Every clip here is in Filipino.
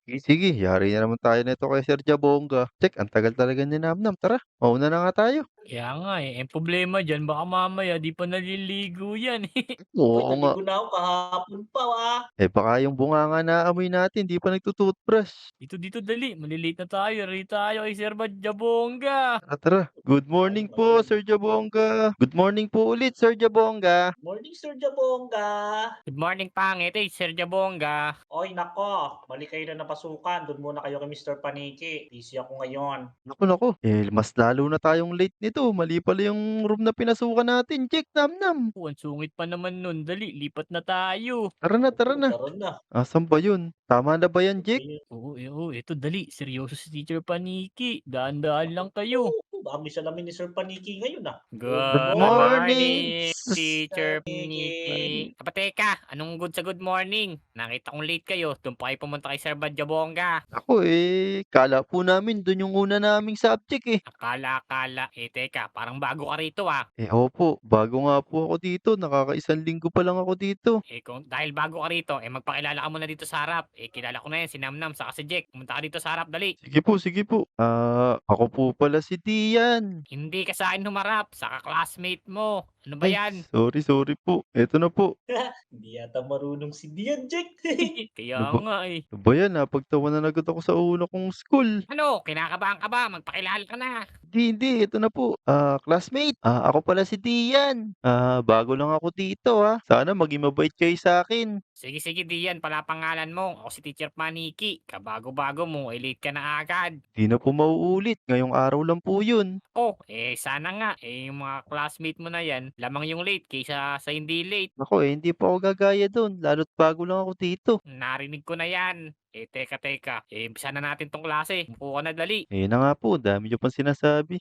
Sige, sige, yari na naman tayo nito kay Sir Jabongga. Check, ang tagal talaga ni Namnam. Tara, mauna na nga tayo. Kaya nga, eh. Ang problema diyan baka mamaya 'di pa naliligo 'yan, eh. Oo Uy, nga. naligo na ako kahapon pa, Eh, baka yung bunganga na amoy natin, 'di pa nagtu-toothbrush. Dito, dito dali, mali-late na tayo. Ready tayo kay Sir Jabonga. Tara, tara. Good Ayun, morning po, ayun. Sir Jabongga. Good morning po ulit, Sir Jabongga. Morning, Sir Jabongga. Good morning pangit, eh, Sir Jabonga. Oy, nako, mali kayo na napasukan. Do'n muna kayo kay Mr. Paniki. Busy ako ngayon. Naku, naku, eh, mas lalo na tayong late nito. Mali pala yung room na pinasukan natin. Check, Namnam. Oh, ang sungit pa naman nun. Dali, lipat na tayo. Tara na, Opo, tara na. tara na. Asan ba yun? Tama na ba yan, Jake? Ayun. Oo, eto dali. Seryoso si Teacher Paniki. Daan-daan lang kayo. Baka may salamin ni Sir Paniki ngayon, Good Good Good morning! morning, Sus. Teacher morning. Paniki. Aba teka, anong good sa good morning? Nakita kong late kayo. Doon pa kayo pumunta kay Sir Jabonga. Ako eh, kala po namin dun yung una naming subject eh. Akala-akala. Eh teka, parang bago ka rito ah. Eh opo, bago nga po ako dito. Nakakaisang linggo pa lang ako dito. Eh kung dahil bago ka rito, eh magpakilala ka muna dito sa harap. Eh kilala ko na yan, si Namnam saka si Jack. Pumunta ka dito sa harap, dali. Sige po, sige po. Ako po pala si Tian. Hindi ka sa akin humarap, saka classmate mo. Ano ba Ay, yan? sorry, sorry po. Eto na po. Hindi yata marunong si Dian, Jack. Kaya Ano ba, nga eh. ano ba yan? Napagtawanan agad ako sa una kong school. Ano, kinakabahan ka ba? Magpakilala ka na. Hindi, hindi. Ito na po. Classmate. Ako pala si Tian. Bago lang ako dito ha. Sana maging mabait kayo sa akin. Sige, sige, Dian, pala pangalan mo. Ako si Teacher Paniki. Kabago-bago mo, eh late ka na agad. Di na po mauulit. Ngayong araw lang po yun. Oh, eh sana nga, eh yung mga classmate mo na yan, lamang yung late kaysa sa hindi late. Ako eh, hindi po ako gagaya dun. Lalo't bago lang ako dito. Narinig ko na yan. Eh, teka. Eh, umpisa na natin tong klase. Upo ka na dali. Eh na nga po, dami niyo pang sinasabi.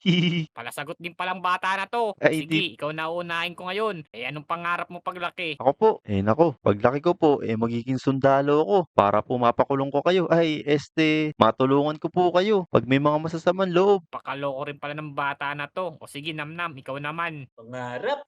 Palasagot din palang bata na 'to. O Ay, di. sige, ikaw na uunahin ko ngayon. Eh, anong pangarap mo paglaki? Ako po, eh nako, paglaki ko po, eh magiging sundalo ako para po mapakulong ko kayo. Ay, matulungan ko po kayo pag may mga masasamang loob. Pakaloko rin pala ng bata na 'to. O sige, Namnam, ikaw naman. Pangarap,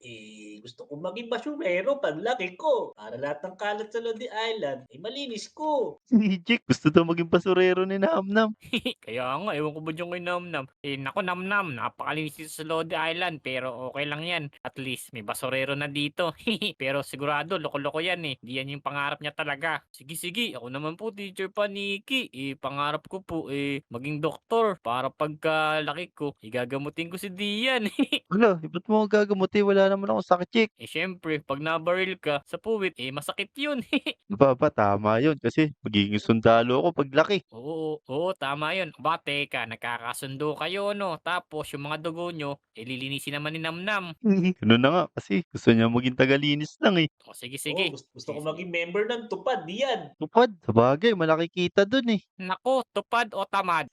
gusto ko maging basurero paglaki ko. Para lahat ng kalat sa Lodi Island ay malinis ko. Si Jake, gusto daw maging basurero ni Namnam. Kaya nga, ewan ko ba diyan kay Namnam. Eh, naku Namnam, napakalinis dito sa Lodi Island, pero okey lang 'yan. At least may basurero na dito. Pero sigurado loko-loko 'yan, eh. 'Di 'yan yung pangarap niya talaga. Sige, sige, ako naman po Teacher Paniki, eh, pangarap ko po, eh, maging doktor para pagkalaki ko, eh, gagamutin ko si Dian. Hala, ba't mo ako gagamutin? Wala naman akong sakit, Jake. Eh, siyempre 'pag nabaril ka sa puwit, eh, masakit 'yun. Ba, tama yun kasi magiging sundalo ako paglaki. Oo, tama 'yun. Aba, teka, nagkakasundo kayo 'no, tapos yung mga dugo niyo, eh, lilinisin naman ni Namnam. Ganun na nga kasi gusto niya maging tagalinis lang eh. O sige, Oo, sige. gusto Sige, ko sige. maging member ng Tupad, Dian. Tupad, sabagay malaki kita dun eh. Naku, tupad o tamad?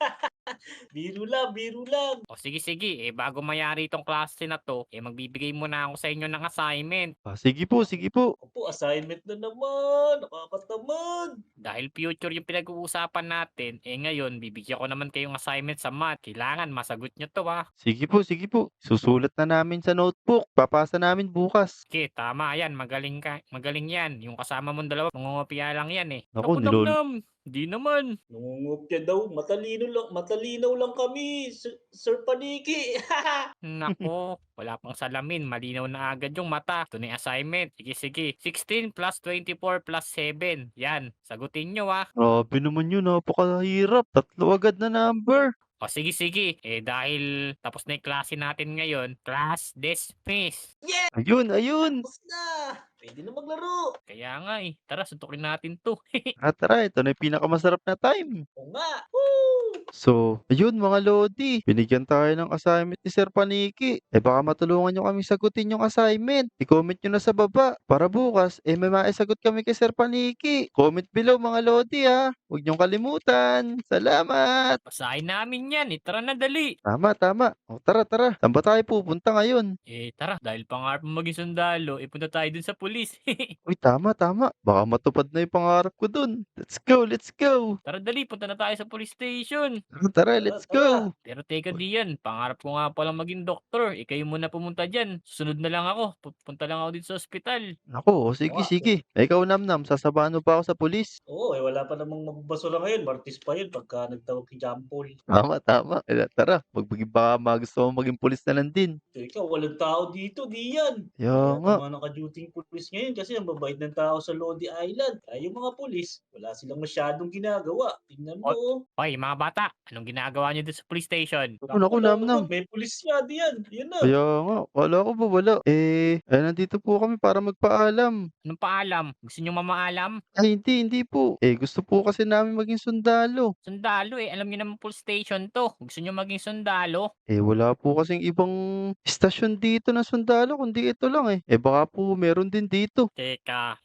Biro lang, biro lang. O sige, sige, eh, bago mayari 'tong klase na 'to, eh, magbibigay muna ako sa inyo ng assignment. Sige po, sige po. Opo, assignment na naman. Nakakatamad. Dahil future yung pinag-uusapan natin, eh, ngayon bibigyan ko naman kayong assignment sa math. Kailangan masagot niyo 'to, Sige po, sige po. Susulat na namin sa notebook. Papasa namin bukas. Sige, tama 'yan, magaling ka, magaling 'yan. Yung kasama mong dalawa mangungopia lang 'yan, eh. Naku, Naku, Namnam, 'di naman. Nangungopia daw, matalinaw lang kami, Sir Paniki. Naku, wala pang salamin, malinaw na agad yung mata. Ito na yung assignment. Sige, sige. 16 plus 24 plus 7. Yan, sagutin nyo. Grabe naman yun, napakahirap. Tatlo agad na number. O sige, sige. Eh dahil tapos na yung klase natin ngayon, class dismiss. Yeah! Ayun, ayun. Tapos na. Pwede na maglaro. Kaya nga eh, tara suntukin natin to. Tara, ito na yung pinakamasarap na time. Oo nga. Woo! So, ayun mga lodi, binigyan tayo ng assignment ni Sir Paniki. Eh baka matulungan nyo kami sagutin yung assignment. I-comment nyo na sa baba para bukas, eh may maisagot kami kay Sir Paniki. Comment below mga lodi ha. Huwag nyong kalimutan. Salamat! Basahin namin yan eh, tara na dali. Tama, tama. O tara, tara. Saan ba tayo pupunta ngayon? Eh tara, dahil pangarap mo maging sundalo, eh punta tayo dun sa pulis. Uy, tama, tama. Baka matupad na yung pangarap ko dun. Let's go, let's go. Tara dali, punta na tayo sa police station. doon. Tara, Tara, let's tara. go! Pero teka Dian, pangarap ko nga palang maging doktor. Eh, kayo muna pumunta diyan. Susunod na lang ako. Pupunta lang ako dito sa ospital. Naku, o Oo sige, nga. sige. Ikaw, Namnam, sasamahan mo pa ako sa pulis? Oo, eh, wala pa namang magbabasura ngayon. Martes pa yun pagka nagtawag si John Paul. Tama, tama. Tara, baka gusto mo maging pulis na lang din. Teka, walang tao dito, di yan. Kaya Kaya nga. yata mga naka-duty pulis ngayon kasi ang babait ng tao sa Lodi Island. Kaya yung mga pulis, wala silang masyadong ginagawa. Tingnan mo, Ot oh. Hoy mga bata, anong ginagawa niyo doon sa police station? Naku, naku, Wala Namnam. naman, may pulis nga diyan. Yun na. Kaya nga, akala ko ba wala? Nandito po kami para magpaalam. Anong paalam? Gusto niyong mamaalam? Ay, hindi po. Gusto po kasi namin maging sundalo. Sundalo eh, alam niyo naman police station 'to. Gusto niyo maging sundalo? Wala po kasing ibang istasyon dito na sundalo kundi ito lang eh. Baka po meron din dito. Teka,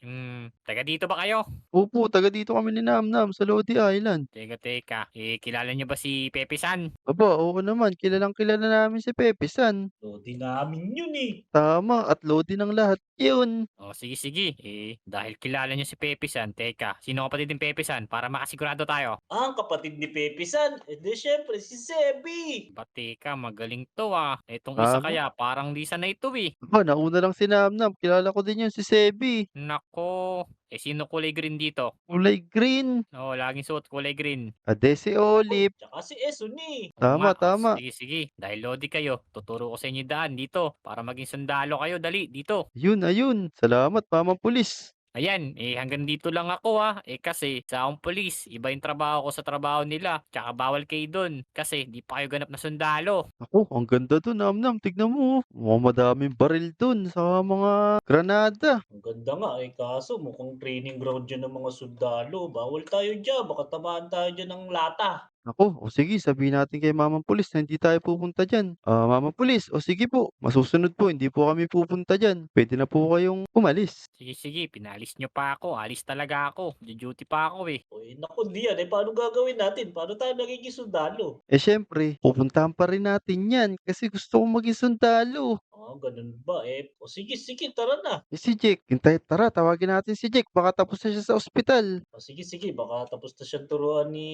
taga dito ba kayo? Opo, taga dito kami ni Namnam sa Lodi Island. Teka, kilala niyo ba si Pepe San? Aba, oo naman, kilalang kilala namin si Pepe San. Lodi namin yun eh. Tama, at Lodi ng lahat yun. Oh, sige. Dahil kilala niyo si Pepe San, teka, sino kapatid ni Pepe San para makasigurado tayo? Ang kapatid ni Pepe San, di syempre si Sebi. Teka, magaling 'to, ah. Itong isa Tama. kaya parang di sanay 'to, eh. Aba, nauna lang si Namnam. Kilala ko din yun si Sebi. Naku, sino kulay green dito? Kulay green. Oo, laging suot kulay green. Ade si Olive. Tsaka si Esun eh. Oo nga, Tama, tama. sige. Dahil lodi kayo, tuturo ko sa inyo yung daan dito para maging sundalo kayo. Dali, dito. Ayun. Salamat, Mamang Pulis. Ayan, hanggang dito lang ako ha. Kasi sa akong polis, iba yung trabaho ko sa trabaho nila. Tsaka bawal kayo dun kasi di pa kayo ganap na sundalo. Ako, ang ganda dun, Namnam. Tignan mo. Mukhang madaming baril dun sa mga granada. Ang ganda nga eh, kaso mukhang training ground dyan ng mga sundalo. Bawal tayo dyan, baka tamaan tayo dyan ng lata. Ako, o sige, sabihin natin kay Mamang Pulis na hindi tayo pupunta dyan. Mamang Pulis, o sige po, masusunod po, hindi po kami pupunta dyan. Pwede na po kayong umalis. Sige, pinalis nyo pa ako. Alis talaga ako. Duty pa ako eh. Uy, naku diyan eh, paano gagawin natin? Paano tayo nagiging sundalo? Syempre, pupuntahan pa rin natin yan kasi gusto kong maging sundalo. Ganun ba eh? O sige, tara na. Si Jake, tara, tawagin natin si Jake. Baka tapos na siya sa ospital. O sige, baka tapos na siyang turuan ni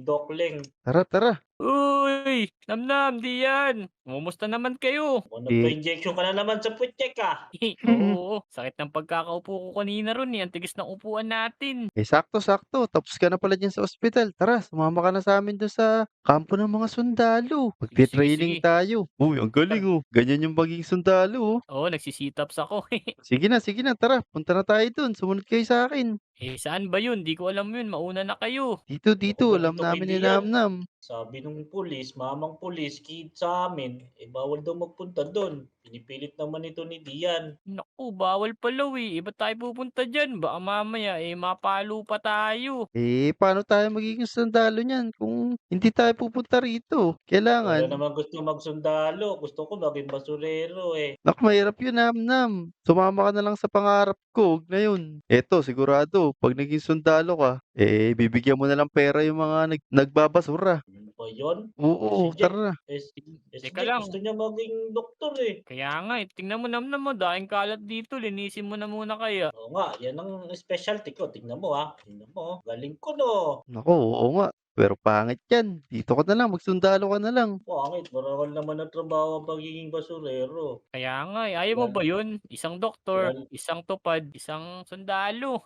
Doc Leng. Tara. Uy! Namnam, di yan! Kumusta naman kayo? Kung Eh, nagpa-injection ka na naman sa puwet check ah. Oo, sakit ng pagkakaupo ko kanina ron eh. Ang tigas ng upuan natin. sakto. Tapos ka na pala dyan sa ospital. Tara, sumama ka na sa amin doon sa kampo ng mga sundalo. Magti-training Sige. tayo. Uy, ang galing oh. Ganyan yung maging sundalo oh. Oo, nagsisitaps ako. Sige na. Tara, punta na tayo doon. Sumunod kayo sa akin. Saan ba yun? Di ko alam yun. Mauna na kayo. Dito. Ako Alam ganito kay namin ni Dian. Namnam. Sabi nung pulis, mamang pulis, sa amin, bawal daw magpunta doon. Pinipilit naman ito ni Dian. Naku, bawal pala eh. Ba't tayo pupunta dyan? Baka mamaya mapalo pa tayo. Paano tayo magiging sundalo niyan kung hindi tayo pupunta rito? Wala Kailangan. naman gusto magsundalo. Gusto ko maging basurero eh. Naku, mahirap yun, Namnam. Sumama ka na lang sa pangarap ko, huwag na yun. Eto, sigurado, pag naging sundalo ka, bibigyan mo na lang pera yung mga nagbabasura. Ano ba yun? Oo, Si Jack, tara. si Teka Jack lang. gusto niya maging doktor eh. Kaya nga tingnan mo naman mo. Dahil kalat dito. Linisin mo na muna kaya. Oo nga, yan ang specialty ko. Tingnan mo ha. Tingnan mo. Galing ko no. Naku, oo nga. Pero pangit yan. Dito ka na lang, magsundalo ka na lang. Pangit, marawal naman ang trabaho ang pagiging basurero. Kaya nga ayaw mo Lal- ba yun? Isang doktor, lal- isang tupad, isang sundalo.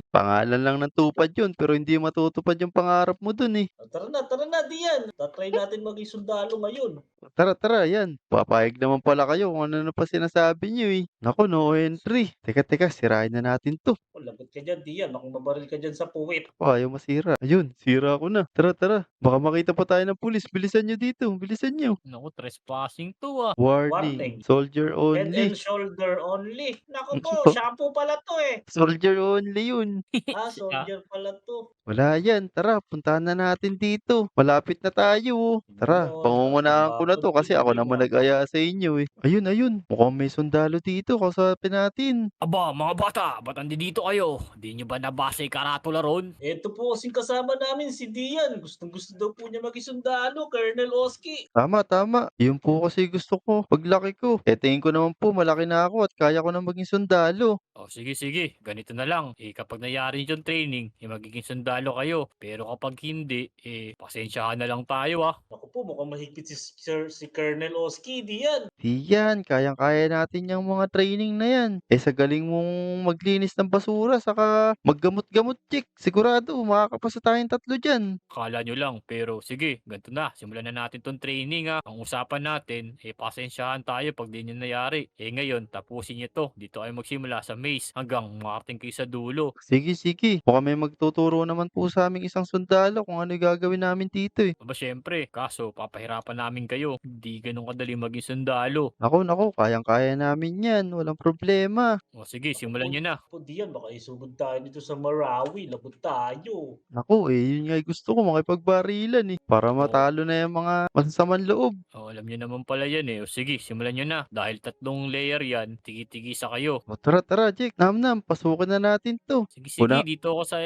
Pangalan lang ng tupad yun, pero hindi matutupad yung pangarap mo dun eh. Tara na, Dian. Tatry natin maging sundalo ngayon. Tara, yan. Papayag naman pala kayo kung ano na pa sinasabi niyo eh. Naku, no entry. Teka, sirain na natin to. Lagot ka dyan, Dian. Baka mabaril ka dyan sa puwit. Ayaw masira. Ayun, sira ko na. Tara. Baka makita pa tayo ng pulis. Bilisan nyo dito. Bilisan nyo. Naku, trespassing to ah. Warning. Warning. Soldier Head only. and shoulder only. Naku po, Oh. shampoo pala to eh. Soldier only yun. Soldier pala to. Wala yan. Tara, puntahan na natin dito. Malapit na tayo. Tara, Oo, pangungunahan ko na to kasi ako nakakabakod naman din, nag-aya sa inyo eh. Ayun. Mukhang may sundalo dito. Kausapin natin. Aba, mga bata, ba't dito kayo? Di nyo ba nabasa yung karatula ron? Ito po kasing kasama namin si Dian. Gustong-gusto daw po niya maging sundalo, Colonel Oski. Tama. Yun po kasi gusto ko. Paglaki ko. Tingin ko naman po malaki na ako at kaya ko na maging sundalo. Sige. Ganito na lang. Kapag nangyari yung training, magiging sundalo sundalo kayo. Pero kapag hindi, pasensyahan na lang tayo ah. Naku po, mukhang mahigpit si Colonel Oski, di yan. Di yan, kayang-kaya natin yung mga training na yan. Sa galing mong maglinis ng basura saka maggamot-gamot, Jake. Sigurado, makakapasa tayong 3 diyan. Akala nyo lang, pero sige, ganito na. Simulan na natin tong training ha. Ang usapan natin, pasensyahan tayo pag di nyo nangyari. Ngayon, tapusin nyo to. Dito kayo magsimula sa maze hanggang makarating kayo sa dulo. Sige, sige. Mukhang may magtuturo naman po sa aming isang sundalo kung ano yung gagawin namin dito eh. Aba syempre, kaso papahirapan namin kayo. Hindi ganun kadali maging sundalo. Naku, kayang-kaya namin yan. Walang problema. O sige, Naku simulan nyo na. po, di yan. Baka isugod tayo dito sa Marawi. Labot tayo. Naku, yun nga yung gusto ko, makipagbarilan eh. Para Oo. matalo na yung mga masasamang loob. Alam nyo naman pala yan eh. O sige, simulan nyo na. Dahil 3 layer yan, tigi-tigisa kayo. O tara, Jake. Nam-nam, pasukin na natin to. Sige, sige, Una, dito ako sa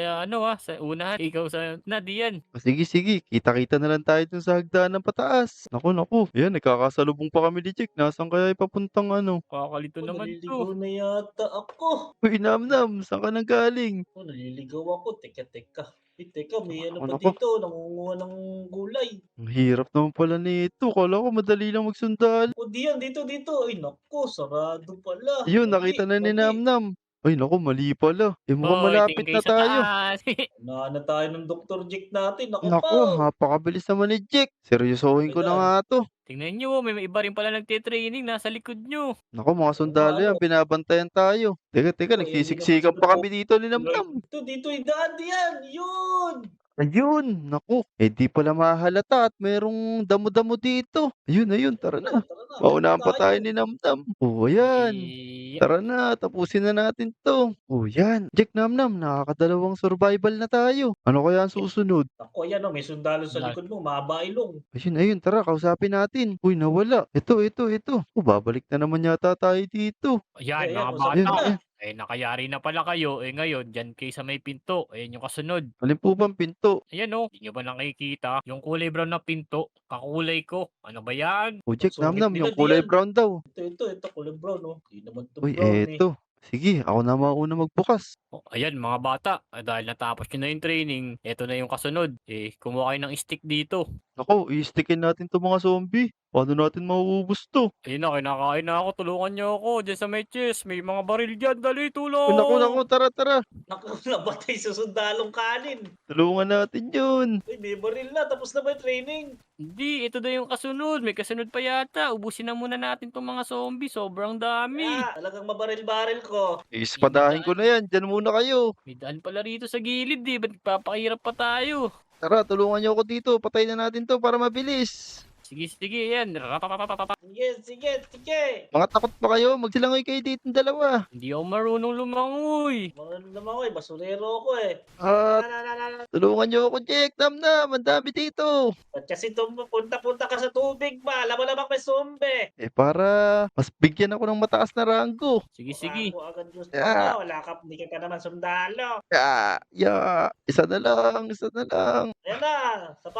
sa unahan. Ikaw sa diyan. sige. Kita-kita na lang tayo dun sa hagdanan pataas. Naku. Ayan, nagkakasalubong pa kami ni Jake. Nasaan kaya ipapuntang ano? Kakalito Oh, naman naliligaw to. na yata ako. Uy, Nam-nam, saan ka nang galing? Oh, naliligaw ako. Teka. Teka, may ano pa Naku. dito. Nangunguha ng gulay. Ang hirap naman pala nito. Kala ko madali lang magsundalo. O di yan, dito. Ay, naku, sarado pala. Ayun, nakita na ni Mali. Namnam. Ay, naku, mali pala. Mukhang Hoy, malapit tingin na kayo sa tayo. taas. Unahan na tayo ng Dr. Jake natin. Naku Naku, po. napakabilis naman ni Jake. Seryosohin ko na Kailan? nga to. Tingnan nyo, may iba rin pala nagte-training nasa likod nyo. Naku, mga Oo nga, sundalo ano. yan. Binabantayan tayo. Teka, Hindi naman nagsisiksikan sunod pa po. kami dito ni Namnam. Dito, idaan yan. Yun. Ayun, naku. Di pala mahalata at merong damo-damo dito. Ayun, tara na. Tara na. Maunahan pa tayo Tayo. ni Namnam. Oh, ayan. Tara na, tapusin na natin to. Oh, yan. Jack Namnam, nakakadalawang survival na tayo. Ano kaya ang susunod? Ako, ayan o. May sundalo sa likod mo. Mahaba ilong. Ayun, tara, kausapin natin. Uy, nawala. Ito. Oh, babalik na naman yata tayo dito. Ayan, Ayan, mga usapin bata. na. Nakayari na pala kayo. Ngayon, dyan kayo sa may pinto. Ayan yung kasunod. Alin po bang pinto? Ayan oh, hindi nyo ba nakikita? Yung kulay brown na pinto, kakulay ko. Ano ba yan? Oh, Jack Pagsungit Namnam, nila, yung di kulay yan. brown daw. Ito, kulay brown, no? Hindi naman to Uy, brown, eh. eto. Sige, ako na mauna magbukas. Ayan mga bata, dahil natapos nyo na yung training, eto na yung kasunod. Kumuha kayo ng stick dito. Ako, i-stickin natin to mga zombie. Paano natin mauubos to? Ayun na, kinakain na ako. Tulungan nyo ako. Diyan sa may chest, may mga baril dyan. Dali, Uy, tulong! naku, tara. Naku, nabatay sa sundalong kanin. Tulungan natin yun. Uy, may baril na. Tapos na ba yung training? Hindi, ito na yung kasunod. May kasunod pa yata. Ubusin na muna natin tong mga zombie. Sobrang dami. Talagang mabaril-baril ko. Ispadahin ko na yan. Diyan muna kayo. May daan pala rito sa gilid eh. Ba't papakahirap pa tayo? Tara, tulungan niyo ako dito. Patay na natin to para mabilis. Sige, yan. Sige. Mga takot pa kayo. Magsilangoy kayo dito ng dalawa. Hindi ako marunong lumangoy. Mga naman ko eh. Basurero ako eh. At tulungan niyo ako, Jack. Namnam, ang dami dito. Ba't kasi punta ka sa tubig ba? Alam mo namang may zombie. Para mas bigyan ako ng mataas na rango. Sige. Ako agad gusto Yeah. mo. Hindi ka pa naman sundalo. Isa na lang. Ayan na.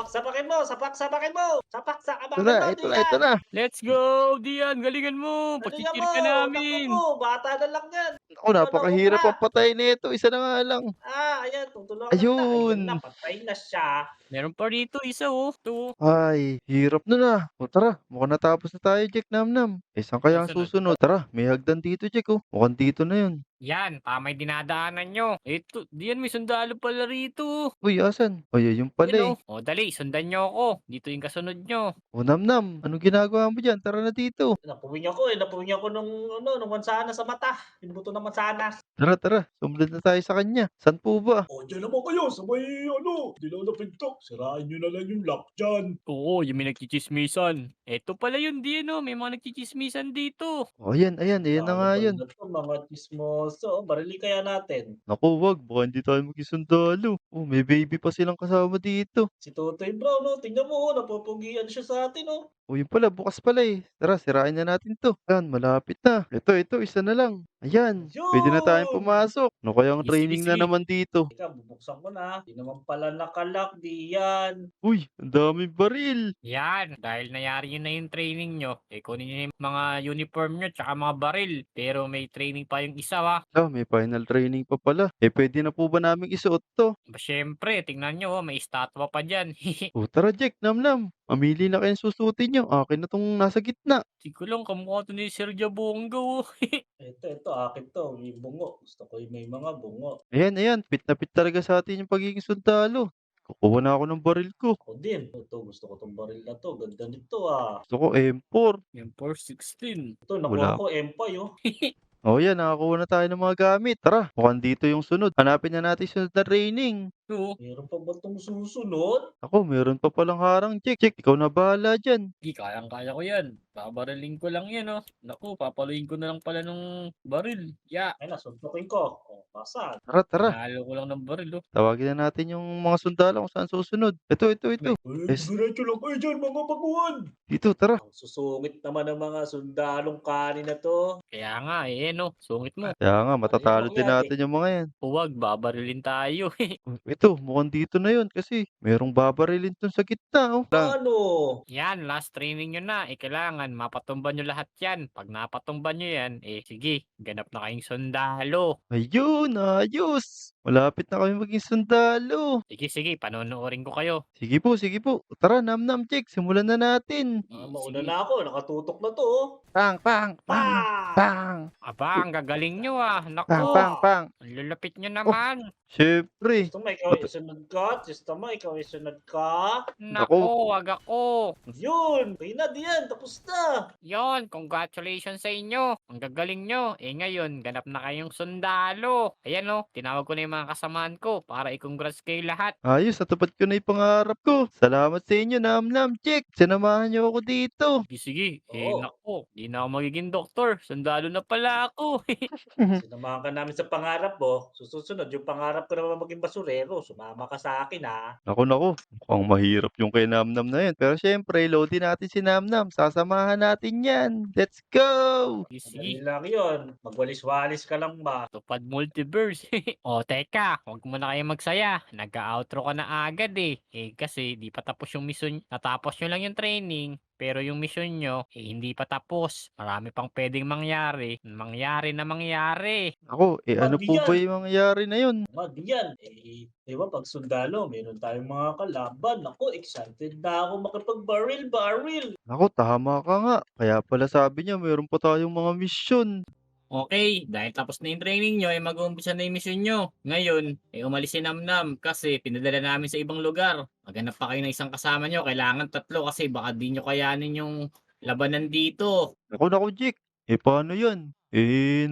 Sapakin mo. Sapakin mo. Ito na. Let's go, Dian. Galingan mo. Pachichir ka namin. Takbo mo. Bata na lang yan. Ako, napakahirap ang patay nito. Isa na nga lang. Ayan. Tutulungan Ayun. Ayan na. Patay na siya. Meron pa rito isa oh. Ito. Ay, hirap nun ah. O tara, mukhang natapos na tayo, Jack Namnam. Saan kaya ang susunod? Tara, may hagdan dito, Jack oh. Mukhang dito na yun. Yan, tama yung dinadaanan nyo. Ito, Dian, may sundalo pala rito. Uy, asan? Ay, yung pala Yan, eh. oh. O, dali, sundan nyo ako. Dito yung kasunod nyo. O Namnam, anong ginagawa mo dyan? Tara na dito. Napuwing ako nung mansana sa mata. Yung buto ng mansanas. Tara. Sumunod na tayo sa kanya. Saan po ba? O, dyan naman kayo sa may dilaw na pinto. Sirain nyo na lang yung lock dyan. Oo, yung may nagchichismisan. Ito pala yun, Dian, oh. May mga nagchichismisan dito. O ayan na nga yun. Mga chismoso. Barili kaya natin. Naku, wag. Baka hindi tayo magkisundalo. Oh, may baby pa silang kasama dito. Si Totoy Brown, no? Tingnan mo, napupugian siya sa atin, no? O yun pala, bukas pala eh. Tara, sirain na natin to. Yan, malapit na. Ito, isa na lang. Ayan, pwede na tayong Ayun! pumasok. Ano kayang Sige, sige, training na sige. naman dito? Teka, bubuksan ko na. Di naman pala naka-lock, di yan. Uy, ang daming baril. Yan, dahil nayari nyo na yung training nyo, kunin nyo yung mga uniform nyo tsaka mga baril. Pero may training pa yung isa ha. May final training pa pala. Pwede na po ba naming isuot to? Ba, syempre, tingnan nyo, may estatwa pa dyan. O tara, Jack, Namnam. Mamili na kayong susutin nyo. Akin na tong nasa gitna. Di ko lang, kamukha to ni Sir Jabongo. Ito, akin to. May bungo. Gusto ko yung may mga bungo. Ayan. Fit na fit talaga sa atin yung pagiging sundalo. Kukuha na ako ng baril ko. Ako din. Ito, gusto ko tong baril na to. Ganda nito ah. Gusto ko M4. Yung 416. Ito, nakuha Wala. ko M5 oh. Yan, nakakuha na tayo ng mga gamit. Tara, mukhang dito yung sunod. Hanapin na natin yung sunod na training. So, Meron pa ba itong susunod? Ako, meron pa palang harang, Jack. Jack, ikaw na bahala dyan. di kayang-kaya ko yan. Babariling ko lang yan, oh. Naku, papaluin ko na lang pala ng baril. Ya, Ay, nasuntukin ko. O, pasan. Tara. panalo ko lang ng baril, oh. Tawagin na natin yung mga sundalo kung saan susunod. Ito. Yes. Diretso lang kayo dyan, mga baguhan. Dito, tara. Ang susungit naman ng mga sundalong kanin na to. Kaya nga, no. Sungit mo. Kaya nga, matatalo Ayun, din mangyari. natin yung mga yan. Huwag, babarilin tayo. Ito, mukhang dito na yun kasi merong babarilin dun sa gitna, oh. Lang. Ano? Yan, last training nyo na. Kailangan mapatumban nyo lahat yan. Pag napatumban nyo yan, sige, ganap na kayong sundalo. Ayun, ayos. Malapit na kami maging sundalo. Sige, panonoorin ko kayo. Sige po. Tara, Namnam, Jack, simulan na natin. Mauna Sige. na ako. Nakatutok na to. Oh. Pang. Pa! Aba, ang gagaling nyo ah. Naku, Pang. ang lulupit nyo naman. Siyempre. Gusto mo, ikaw yung sunod ka? Gusto mo, ikaw yung sunod ka? Naku, wag ako. Yun! Kaya na diyan. Tapos na. Yon, congratulations sa inyo. Ang gagaling nyo. Ngayon, ganap na kayong sundalo. Ayan oh, tinawag ko na yung mga kasamaan ko para i-congrats kayo lahat. Ayos, natupad ko na yung pangarap ko. Salamat sa inyo, Namnam, Jack. Sinamahan niyo ako dito. Sige. Oo. Naku, di na ako magiging doktor. Sundalo na pala ako. Sinamahan ka namin sa pangarap mo. Susunod, yung pangarap ko naman maging basurero. Sumama ka sa akin ha. Naku. Mukhang mahirap yung kay Namnam na yun. Pero syempre, loadin natin si Namnam. Sasamahan natin yan. Let's go! Sige. Madali lang yun. Magwalis-walis ka lang ba? Tupad multiverse. O, teka, huwag mo na kayo magsaya. Nag-outro ka na agad eh. Kasi di pa tapos yung mission. Natapos nyo lang yung training. Pero yung mission nyo, hindi pa tapos. Marami pang pwedeng mangyari. Mangyari. Ako, ano Wag po ba yan. yung mangyayari na yun? Wag yan. Diba pag sundalo, meron tayong mga kalaban. Ako, excited na ako makipag-baril. Ako, tama ka nga. Kaya pala sabi niya, meron pa tayong mga misyon. Okay, dahil tapos na yung training nyo, mag-uumpisa na yung mission nyo. Ngayon, umalis si Namnam kasi pinadala namin sa ibang lugar. Maghanap pa kayo ng isang kasama nyo. Kailangan 3 kasi baka di nyo kayanin yung labanan dito. Naku, Jack. Paano yan?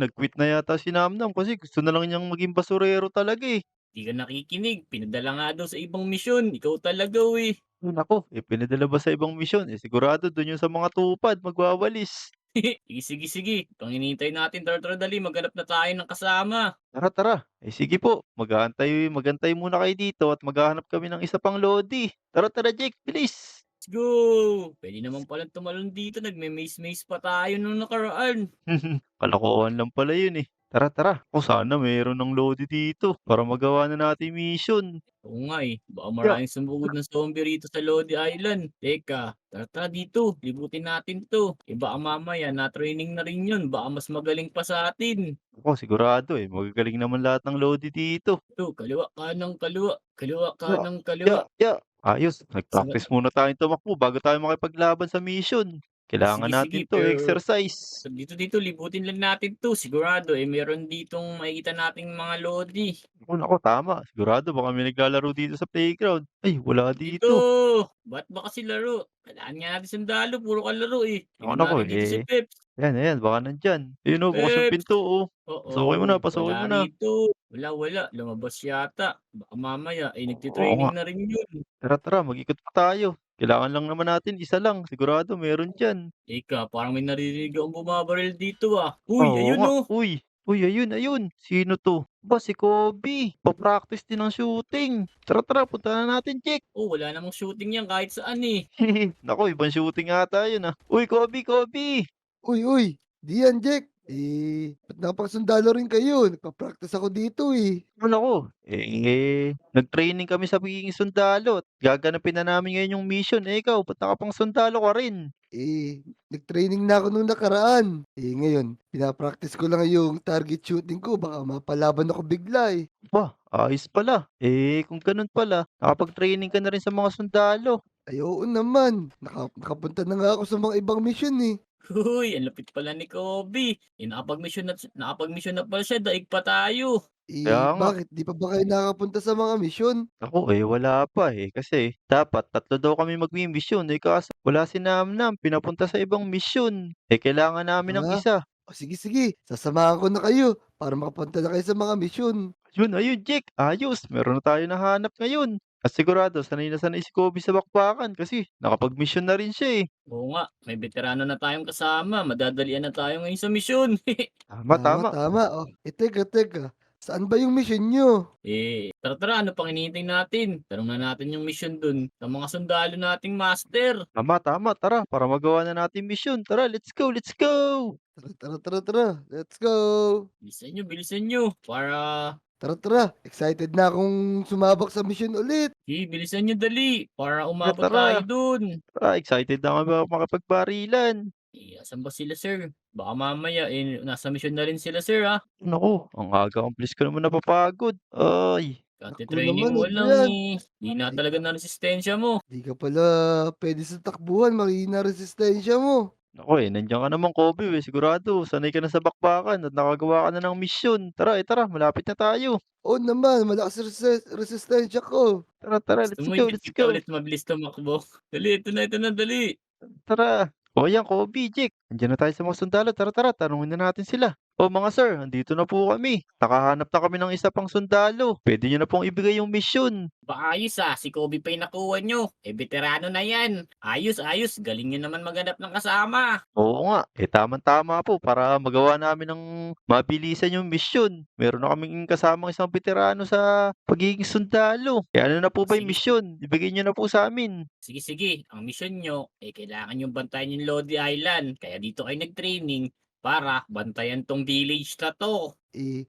Nag-quit na yata si Namnam kasi gusto na lang niyang maging basurero talaga eh. Di ka nakikinig. Pinadala nga daw sa ibang misyon. Ikaw talaga eh. Naku, pinadala ba sa ibang misyon? Sigurado doon yung sa mga tupad, magwawalis. Sige. Itong hinihintay natin, tara dali. Maghanap na tayo ng kasama. Tara. Sige po, magantay muna kayo dito at maghahanap kami ng isa pang lodi. Tara, Jack, bilis! Let's go! Pwede naman palang tumalon dito. Nagme-maze pa tayo nung nakaraan. Kalokohan lang pala yun eh. Tara. Sana mayroon ng lodi dito para magawa na natin mission. Oo nga eh. Baka maraming sumugod ng zombie rito sa Lodi Island. Teka, tara dito. Libutin natin to. Baka mamaya na-training na rin yun. Baka mas magaling pa sa atin. Ako, sigurado eh. Magagaling naman lahat ng lodi dito. Ito, kaliwa, kaliwa. Kaliwa, kaliwa. Ayos, nag-practice muna tayong tumakbo bago tayo makipaglaban sa mission. Kailangan natin to, pero exercise. dito, libutin lang natin to. Sigurado meron ditong makikita nating mga Lodi. Naku, tama. Sigurado baka may naglalaro dito sa playground. Ay, wala Dito! dito. Ba't ba kasi laro? Kailangan nga natin sundalo. Puro ka laro eh. Naku, Tingnan natin dito si Peps. Ayan, baka nandyan. Ayun bukas yung Peps! pinto oh. Oo, Pasukin mo wala na. rito. Wala. Lumabas yata. Baka mamaya, Oo nga. nagtitraining na rin yun. Tara, mag-ikot pa tayo. Kailangan lang naman natin isa lang. Sigurado meron dyan. Ika, parang may naririnig akong bumabaril dito ah. Oo Uy, ayun nga. oh. Uy, ayun. Sino to? Ba si Kobe, pa-practice din ng shooting. Tara, tara, punta na natin, Jake. Oh, wala namang shooting yan kahit saan eh. Naku, ibang shooting ata yun, ah. Uy, Kobe, Kobe! Uy, uy, di yan, Jack. Ba't napaksundalo rin kayo? Nagpa-practice ako dito eh. Naku, nag-training kami sa pagiging sundalo at gaganapin na namin ngayon yung mission. Eh, ikaw, ba't nakapang sundalo ka rin? Nag-training na ako nung nakaraan. Ngayon, pinapractice ko lang yung target shooting ko. Baka mapalaban ako bigla eh. Ba, ayos pala. Kung ganun pala, nakapag-training ka na rin sa mga sundalo. Ay, oo naman. Nakapunta na nga ako sa mga ibang mission eh. Uy, ang lupit pala ni Kobe. Nakapag-mission na pala siya, daig pa tayo. Kaya nga. Bakit? Di pa ba kayo nakapunta sa mga mission? Ako, wala pa eh. Kasi dapat tatlo daw kami magmi-mission. Kaso wala si Namnam, pinapunta sa ibang mission. Kailangan namin ng Ah, isa. sige, sige. Sasamahan ko na kayo para makapunta na kayo sa mga mission. Ayun, Jake. Ayos. Meron na tayo nahanap ngayon. At sigurado, sanay na sanay si Kobe sa bakbakan kasi nakapag-mission na rin siya eh. Oo nga, may veterano na tayong kasama. Madadalian na tayo ngayon sa misyon. Tama, Tama, tama. tama. Teka. Saan ba yung mission nyo? Tara, ano pang hinihintay natin? Tanong na natin yung mission dun sa mga sundalo nating master. Tama. Tara, para magawa na natin mission. Tara, let's go, let's go! Tara. Let's go. Bilisan nyo. Tara. Excited na akong sumabak sa mission ulit. Bilisan nyo dali. Para umabot Tara. tayo dun. Tara, excited na kami makapagbarilan. Asan ba sila, sir? Baka mamaya, nasa mission na rin sila, sir, ha? Naku, ang aga-accomplish ko naman napapagod. Ay, Kati-training naman, mo ano lang, yan? Di na talaga na resistensya mo. Di ka pala pwede sa takbuhan. Mahina resistensya mo. naku nandiyan ka naman Kobe sigurado sanay ka na sa bakbakan at nakagawa ka na ng misyon. Tara, malapit na tayo. Oo naman, malakas resistensya ko. Tara, Gusto let's mo go, yung let's kita go. ulit mabilis tumakbo? Dali, ito na, dali. Tara. O yan, Kobe, Jake. Andiyan na tayo sa mga sundalo. Tara, tanungin na natin sila. O mga sir, andito na po kami. Nakahanap na kami ng isa pang sundalo. Pwede nyo na pong ibigay yung misyon. Ayos si Kobe pa yung nakuha nyo. Veterano na yan. Ayos, galing nyo naman maghanap ng kasama. Oo nga, tamang-tama po para magawa namin ng mabilisan yung misyon. Meron na kaming kasamang isang veterano sa pagiging sundalo. Ano na po ba yung Sige. misyon? Ibigay nyo na po sa amin. Sige, ang mission nyo, kailangan yung bantayan yung Lodi Island. Kaya dito kayo nag-training para bantayan tong village na to.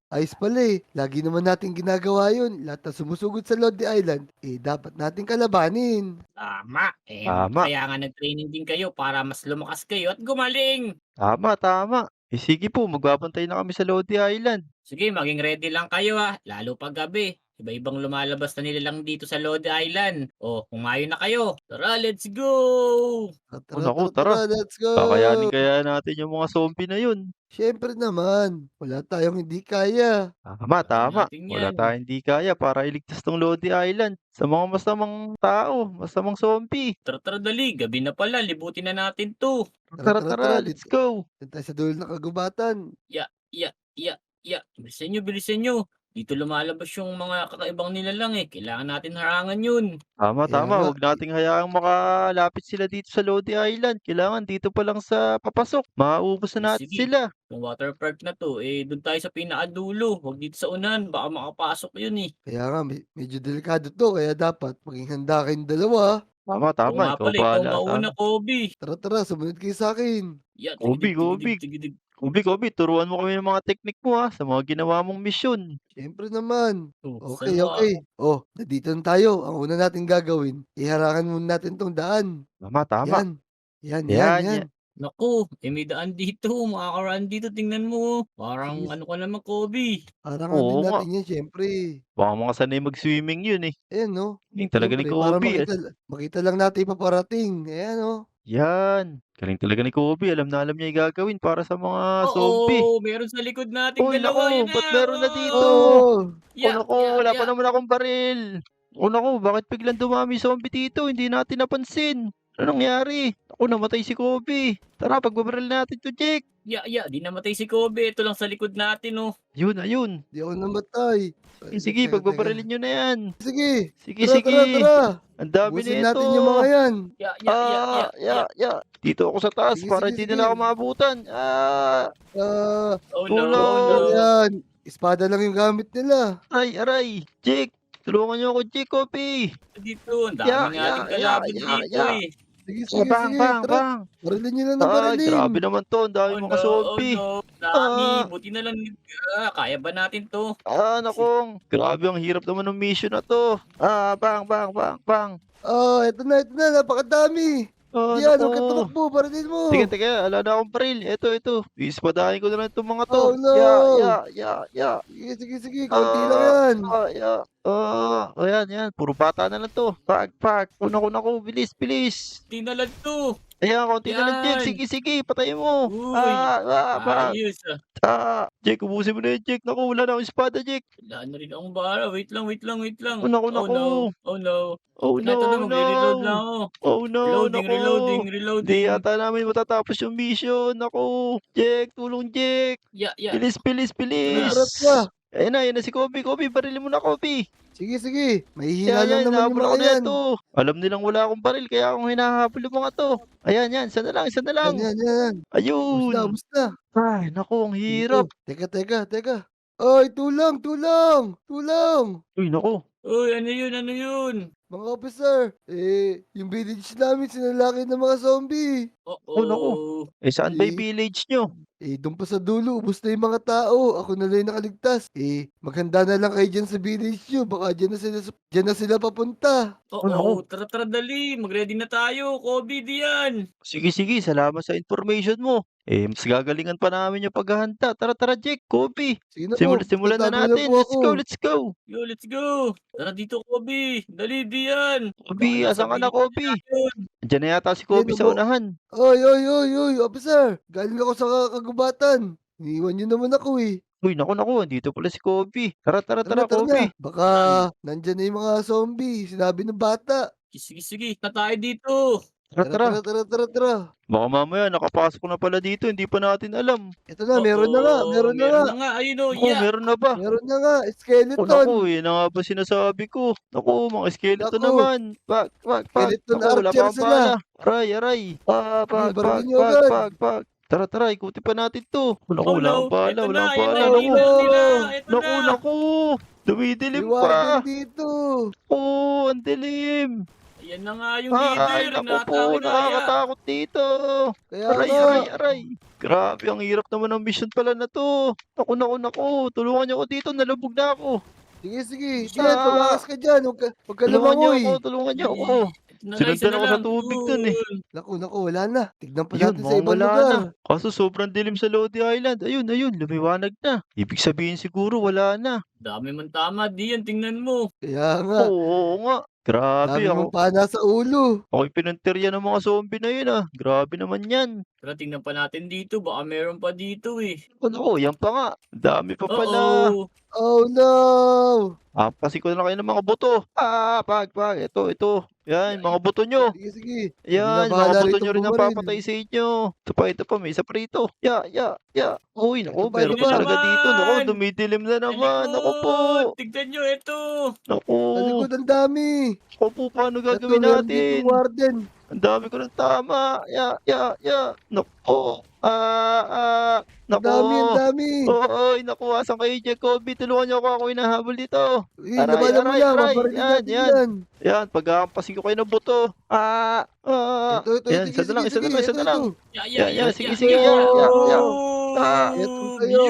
Ayos pala eh. Lagi naman natin ginagawa yun. Lahat na sumusugod sa Lodi Island, dapat natin kalabanin. Tama. Tama. Kaya nga nag-training din kayo para mas lumakas kayo at gumaling. Tama. Sige po, magbabantay na kami sa Lodi Island. Sige, maging ready lang kayo lalo pag gabi. Iba-ibang lumalabas na nila lang dito sa Lodi Island. Kumayo na kayo. Tara, let's go! Naku, tara. Let's go! Kakayanin kaya natin yung mga zombie na yun. Siyempre naman, wala tayong hindi kaya. Tama. natin Wala yan. tayong hindi kaya para iligtas tong Lodi Island sa mga masamang tao, masamang zombie. Tara, dali. Gabi na pala. Libutin na natin to. Tara, let's go. Doon tayo sa dulo ng kagubatan. Ya. Bilisan nyo. Dito lumalabas yung mga kakaibang nilalang Kailangan natin harangan yun. Tama. Kaya nga, Huwag nating hayaang makalapit sila dito sa Lodi Island. Kailangan dito pa lang sa papasok. Mauubos na natin Sige. sila. Yung water park na to, doon tayo sa pinakadulo. Huwag dito sa unan. Baka makapasok yun Kaya nga, medyo delikado to. Kaya dapat maging handa kayong dalawa. Tama. Oo nga Ikaw pala, ikaw bahala. mauna, Kobe. Tara, sumunod kayo sa akin. Ya, Kobe. tigidig. Kobe, turuan mo kami ng mga teknik mo sa mga ginawa mong misyon. Siyempre naman. Saan ba? Okay. Nandito na tayo. Ang una natin gagawin, iharangan muna natin tong daan. Tama. Yan. Naku, may daan dito. Makakaraan dito. Tingnan mo. Parang Sige. ano ka naman, Kobe. Harangan din Oo nga. natin yan, siyempre. Baka mga sanay mag-swimming yun Ayan, no? Galing talaga ni Siyempre, para Kobe. makita lang natin paparating. Ayan, no? Yan. Galing talaga ni Kobe. Alam na alam niya yung gagawin para sa mga zombie. Meron sa likod nating Uy, dalawa. naku, Yan ba't meron na dito? Ya, Naku, wala pa naman akong baril. Naku, bakit biglang dumami zombie dito? Hindi natin napansin. Ano nangyari? Naku, namatay si Kobe. Tara, pagbabaril natin to, Jake. Ya, di namatay si Kobe. Ito lang sa likod natin, Ayun. Di ako namatay. Sige, Teka. pagbabarilin nyo na yan. Sige. Sige. Tara. Ang dami Busin na ito. natin yung mga yan. Ya. Dito ako sa taas Sige, para sige, hindi sige. nila ako maabutan. Oh Tulong! no. Yan. espada lang yung gamit nila. Aray! Jake, tulungan niyo ako, Jake, Kobe. Dito, ang Ya, dami ya, nating ya, kalaban ya, dito ya. eh. Sige, Oh, sige, bang, sige. bang, Tara, bang. barilin nyo na ng Ay, barilin. grabe naman 'to, ang daming mga Oh zombie. no, dami. Ah, Buti na lang kaya ba natin 'to? naku, grabe ang hirap naman ng mission na 'to. Bang, bang, bang, bang. Eto na, napakadami. Diyan, Naku. huwag kang tumakbo, barilin mo. Teka, wala na akong baril. Ito. Iispadahin ko na lang 'tong mga 'to. Oh no! Ya. Sige, konti lang yan. Ya. Ayan, puro bata na lang 'to. Pak. Naku, bilis. Di na lang 'to. Ayan, konti na lang, Jake. Yan. Sige, patayin mo. Uy, Pak. ayos Jake, ubusin mo na 'yan, Jake. Naku, wala na akong espada, Jake. Wala na rin akong bala. Wait lang. Oh Naku. no, oh no. Oh Ito na, no, magre-reload lang ako. Oh no, naku. Di Reloading. yata namin matatapos yung mission. Naku. Jake, tulong, Jake. Yeah. Bilis. Tara. Ayan na si Kobe. Barilin mo na, Kobe. Sige. Mahihina lang naman yung hinahabol ako mga yan. nito. Alam nilang wala akong baril, kaya akong hinahabol yung mga 'to. Ayan, isa na lang. Yan. Ayun. Ubus na. Ay, naku, ang hirap. Teka. Ay, tulang. Uy, naku. Uy, ano yun? Mga officer, yung village namin sinalaki ng mga zombie. Oh, naku. Saan ba yung Eh, village nyo? Doon pa sa dulo, ubos na yung mga tao. Ako na lang yung nakaligtas. Maghanda na lang kayo dyan sa village nyo. Baka dyan na sila papunta. naku. Tara dali. Mag-ready na tayo. Kobe, diyan. Sige, salamat sa information mo. Mas gagalingan pa namin yung paghahanda. Tara, Jake, Kobe. Sige na po, Simulan na tatago natin. po ako. Let's go. Yo, let's go. Tara dito, Kobe. Dali, diyan. Kobe, Baka nasa asan ka na, village Kobe? tayo. Andiyan na yata si Kobe Ayun, sa unahan. Oy, officer. Galing ako sa kagubatan. Iniwan nyo naman ako Uy, naku, andito pala si Kobe. Tara, Tara Kobe. na. Baka nandyan na yung mga zombie. Sinabi ng bata. Sige. Na tayo dito. Tara. Tara. Baka mamaya nakapasok na pala dito, hindi pa natin alam. Ito na, meron na nga. Meron na nga. Ayun o, Naku, meron na ba? Meron na nga. Naku, Skeleton. yun na nga ba sinasabi ko. Naku, mga skeleton Naku. naman. Pak. Skeleton Naku, wala archer pa akong sila. bala. Aray. Barilin nyo agad. Tara, ikutin pa natin to. Naku, Oh wala no. akong bala, Ito wala na, akong ayan bala. na, Naku, leader nila. Ito na. naku. Dumidilim May warden pa. dito. Ang dilim. Ayan na nga yung leader. Naku po, Nakatake na kaya. nakakatakot dito. Kaya Aray. Grabe, ang hirap naman ng mission pala na to. Naku. Tulungan niyo ako dito, nalubog na ako. Sige. Ah. Diyan, tumakas ka dyan. Huwag ka Tulungan niyo ako. Ito na lang, Sinundan isa na ako sa lang. tubig dun eh. Naku, wala na. Tignan pa Yun, natin sa mukhang ibang wala lugar. na. Kaso sobrang dilim sa Lodi Island. Ayun, lumiwanag na. Ibig sabihin siguro wala na. Dami man tama. Diyan, tingnan mo. Kaya nga, Oo nga. Grabe dami ako. mong pana sa ulo. Ako'y pinuntirya ng mga zombie na yun ah. Grabe naman yan. Tara, tingnan pa natin dito. Baka meron pa dito eh. Naku, yan pa nga. Dami pa pala. Oh no! Kasi ko na lang kayo ng mga buto. Pag. Ito. Yan, mga buto nyo. Sige. Yan, Hindi na bahala mga buto rito nyo rin ang bumaril. papatay sa inyo. Ito pa, may isa pa rito. Ya. Uy, naku, Ito pa, meron ito pa pa. talaga dito. Naku, Naman. dumidilim na naman. Naku po. Tignan nyo, ito. Naku. Sa likod ang dami. Naku po, paano Ito, gagawin meron dito natin? warden. Ang dami ko ng tama. Ya. Naku. Ang dami. Naku, asan kayo, Jacoby? Tulungan niyo ako hinahabol dito. Aray, Labanan mo lang. aray. Mabarilin natin Yan. yan. Yan, pag-aampasin ko kayo ng buto. Ito. Yan, isa na lang. Yan, sige. Ito sa'yo.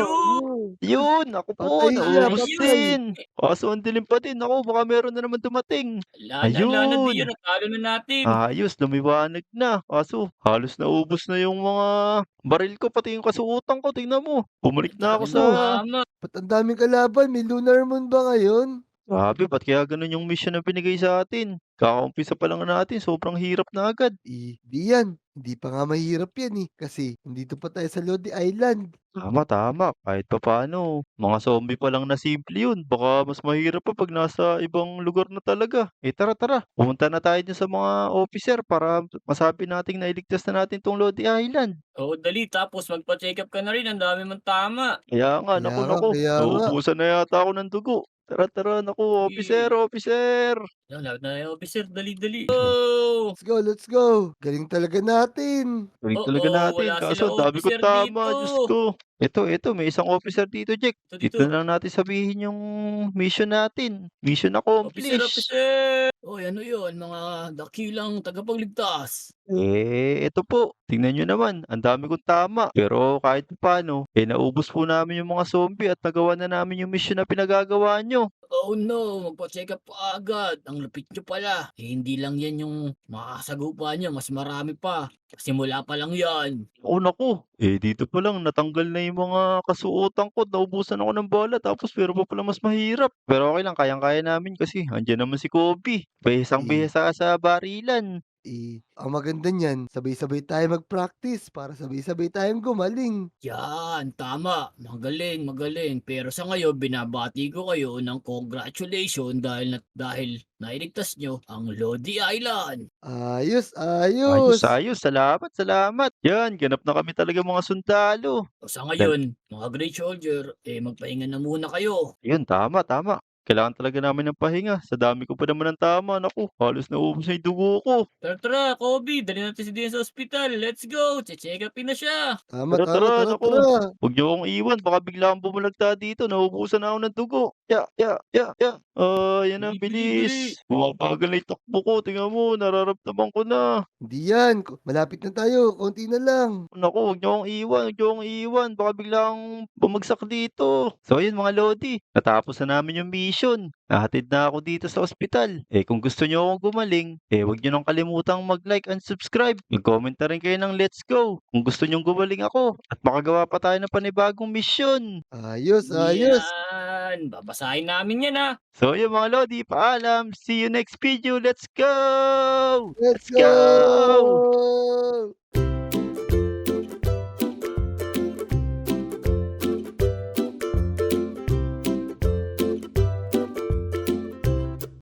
Yun, ako po, Patay siya, naubos patay. din. Kaso ang dilim pa din. Ako, baka meron na naman dumating. Wala na Ayun. diyan. Natalo na natin. Ayos, lumiwanag na. Kaso, halos naubos na yung mga baril ko, pati yung kasuotan ko. Tingnan mo. Bumalik na ako sa... Tama. Ba't ang daming kalaban? May lunar moon ba ngayon? Grabe, ba't kaya ganun yung mission na binigay sa atin? Kakaumpisa pa lang natin, sobrang hirap na agad. Di yan. Hindi pa nga mahirap yan Kasi nandito pa tayo sa Lodi Island. Tama. Kahit pa paano, mga zombie pa lang na simple yun. Baka mas mahirap pa pag nasa ibang lugar na talaga. Tara. Pumunta na tayo dun sa mga officer para masabi nating nailigtas na natin tong Lodi Island. Oo, dali. Tapos magpa-check up ka na rin. Ang dami man tama. Kaya nga, Kaya naku. nga. Nauubusan na yata ako ng dugo. Tara, naku, officer. Yan, lahat na yung officer. Dali. Oh! Let's go, let's go. Galing talaga natin. Galing talaga Oo, natin, wala kaso sila ang dami kong officer tama, Diyos dito. ko. Ito, may isang officer dito, Jack. Dito. Dito na lang natin sabihin yung mission natin. Mission Officer, accomplished. officer! Oy, ano yun? Mga dakilang tagapagligtas. Ito po, tingnan niyo naman, ang dami kong tama. Pero kahit papaano, naubos po namin yung mga zombie at nagawa na namin yung mission na pinagagawa niyo. Oh no, magpa-check up pa agad. Ang lupit nyo pala. Hindi lang yan yung makakasagupa nyo, mas marami pa. Simula pa lang yan. Naku, dito pa lang natanggal na yung mga kasuotan ko, naubusan ako ng bala tapos pero pa pala mas mahirap. Pero okay lang, kayang-kaya namin kasi andiyan naman si Kobe. Eh, Behesang-behesa sa barilan. ang maganda niyan, sabay-sabay tayo mag-practice para sabay-sabay tayong gumaling. Yan, tama. Magaling, magaling. Pero sa ngayon, binabati ko kayo ng congratulations dahil nailigtas nyo ang Lodi Island. Ayos, Ayos, ayos. ayos. Salamat, salamat. Yan, ganap na kami talaga mga sundalo. O sa ngayon, mga great soldier, magpahinga na muna kayo. Yun, tama, tama. Kailangan talaga namin ng pahinga. Sa dami ko pa naman ng tama. Naku, halos naubos na yung dugo ko. Tara, Kobe, dali natin si Dian sa ospital. Let's go! Check upin na siya. Tama, Tara, tara, tara, tara, naku. tara. Huwag niyo akong iwan. Baka bigla akong bumulagta dito. Naubusan na ako ng dugo. Ya. Yan ang Bili. bilis. Bumabagal na yung takbo ko. Tingnan mo, nararamdaman ko na. Hindi yan. Malapit na tayo. Konti na lang. Naku, huwag niyo akong iwan. Huwag niyo akong iwan. Baka bigla akong bumagsak dito. So, ayun mga Lodi. Natapos na namin yung mission. Nahatid na ako dito sa ospital. Kung gusto niyo akong gumaling, huwag niyo nang kalimutang mag-like and subscribe. Mag-comment na rin kayo ng let's go. Kung gusto niyong gumaling ako at makagawa pa tayo ng panibagong mission. Ayos, ayos. Yan, babasahin namin yan ha. So, ayun mga Lodi, paalam. See you next video. Let's go! Let's go!